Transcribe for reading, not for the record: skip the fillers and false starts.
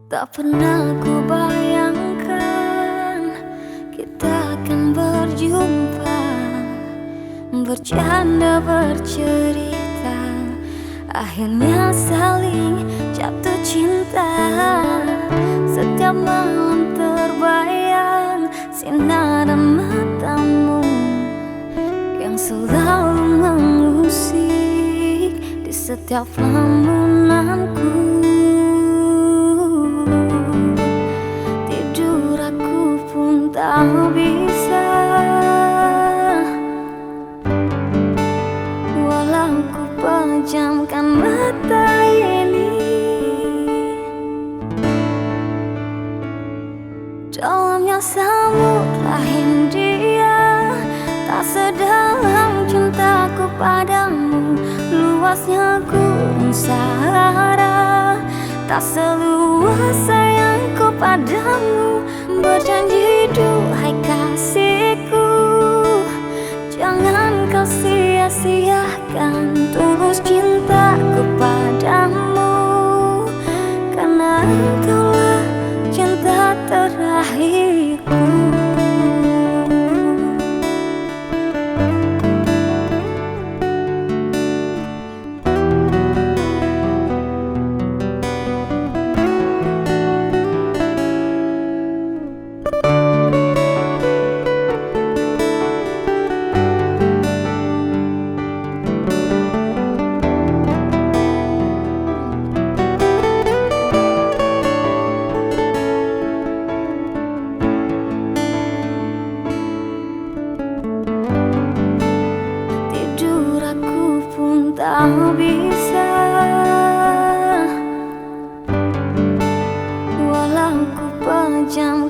Tak pernah ku bayangkan kita akan berjumpa, bercanda, bercerita, akhirnya saling jatuh cinta. Setiap malam terbayang sinar matamu yang selalu mengusik di setiap lamunanku. Tidur aku pun tak bisa, walau ku pejamkan mata ini. Dalamnya samudra Hindia, tak sedalam cintaku padamu. Luasnya gunung Sahara, tak seluas sayangku padamu. Berjanji duhai kasihku, jangan kau sia-siakan tulus cintaku padamu, karena engkaulah cinta terakhirku. Tak bisa, walau ku pejam